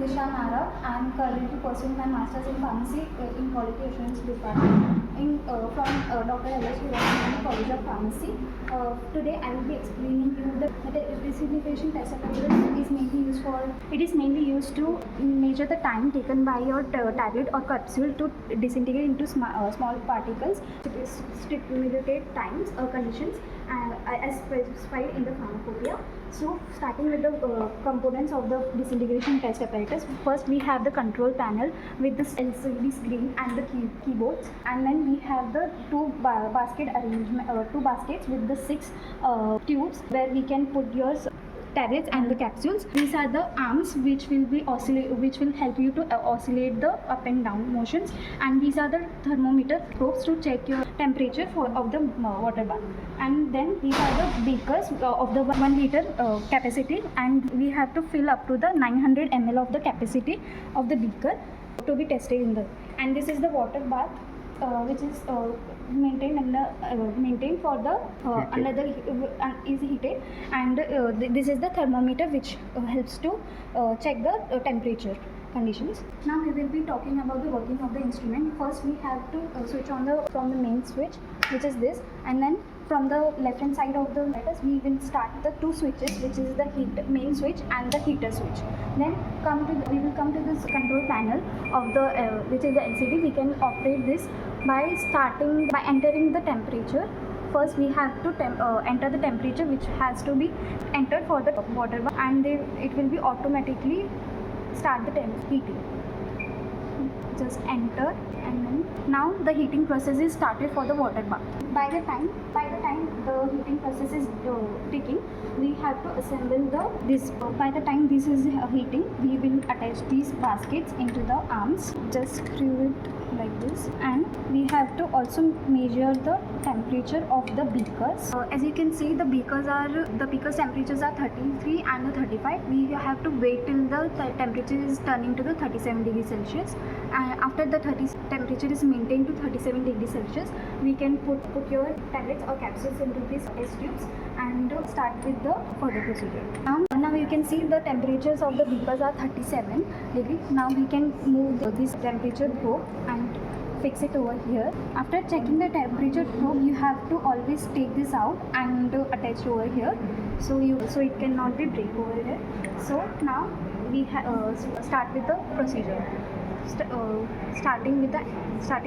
I am currently pursuing my Masters in Pharmacy in Quality Assurance Department from Dr. DLHHCOP College of Pharmacy. Today I will be explaining you the Disintegration Test Apparatus is mainly used to measure the time taken by your tablet or capsule to disintegrate into small particles to stipulated times or conditions as specified in the pharmacopoeia. So starting with the components of the disintegration test apparatus, first we have the control panel with the LCD screen and the keyboards, and then we have the two baskets with the 6 tubes where we can put your tablets and the capsules. These are the arms which will help you to oscillate the up and down motions, and these are the thermometer probes to check your temperature of the water bath. And then these are the beakers of the 1 liter capacity, and we have to fill up to the 900 ml of the capacity of the beaker to be tested in the. And this is the water bath which is maintained for the is heated, and this is the thermometer which helps to check the temperature conditions. Now we will be talking about the working of the instrument. First we have to switch on from the main switch, which is this, and then from the left hand side of the apparatus we will start the 2 switches, which is the main switch and the heater switch. Then we will come to this control panel of the which is the LCD. We can operate this by entering the temperature. First we have to enter the temperature which has to be entered for the water bath, and it will be automatically start the heating. Just enter, and then now the heating process is started for the water bath. By the time the heating process is ticking, we have to assemble this. By the time this is heating, we will attach these baskets into the arms. Just screw it like this, and we have to also measure the temperature of the beakers. As you can see, the beakers temperatures are 33 and the 35. We have to wait till the temperature is turning to the 37 degrees Celsius, and after the temperature is maintained to 37 degrees Celsius, we can put your tablets or capsules into these test tubes and start with the further procedure. Now you can see the temperatures of the beakers are 37 degrees. Now we can move this temperature probe and fix it over here. After checking the temperature probe, you have to always take this out and attach over here, so it cannot be break over here. So now we start with the procedure. Starting the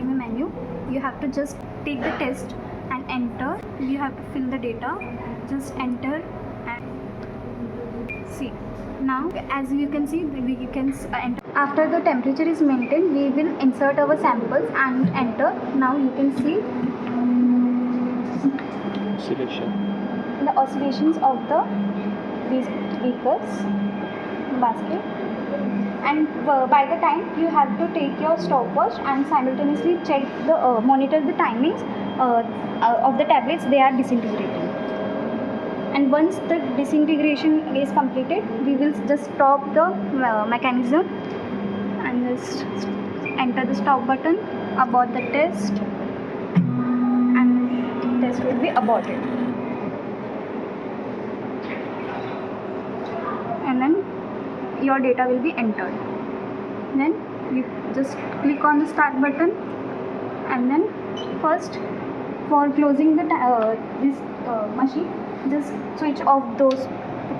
menu, you have to just take the test and enter. You have to fill the data, just enter and see. Now as you can see, we can enter. After the temperature is maintained, we will insert our samples and enter. Now you can see the oscillations of these beakers basket. And by the time, you have to take your stopwatch and simultaneously monitor the timings of the tablets they are disintegrating. And once the disintegration is completed, we will just stop the mechanism and just enter the stop button, abort the test, and the test will be aborted. And then your data will be entered. Then you just click on the start button, and then first for closing the this machine, just switch off those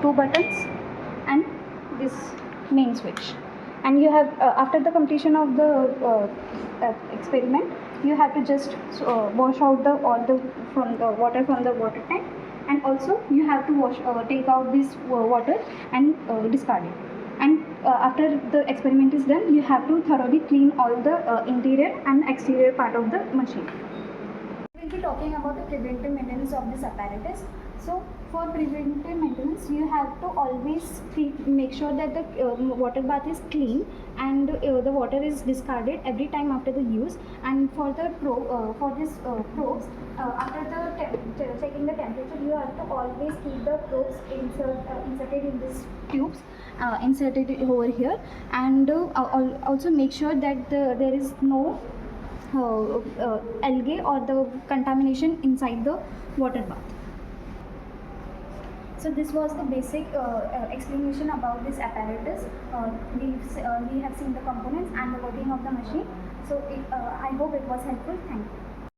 2 buttons and this main switch. And you have after the completion of the experiment, you have to just wash out all the water from the water tank, and also you have to take out this water and discard it. And after the experiment is done, you have to thoroughly clean all the interior and exterior part of the machine. We will be talking about the preventive maintenance of this apparatus. So for preventive maintenance, you have to always make sure that the water bath is clean and the water is discarded every time after the use. And for the probes, after checking the temperature, you have to always keep the probes inserted in these tubes, inserted over here, and also make sure that there is no algae or the contamination inside the water bath. So this was the basic explanation about this apparatus. We have seen the components and the working of the machine. So I hope it was helpful. Thank you.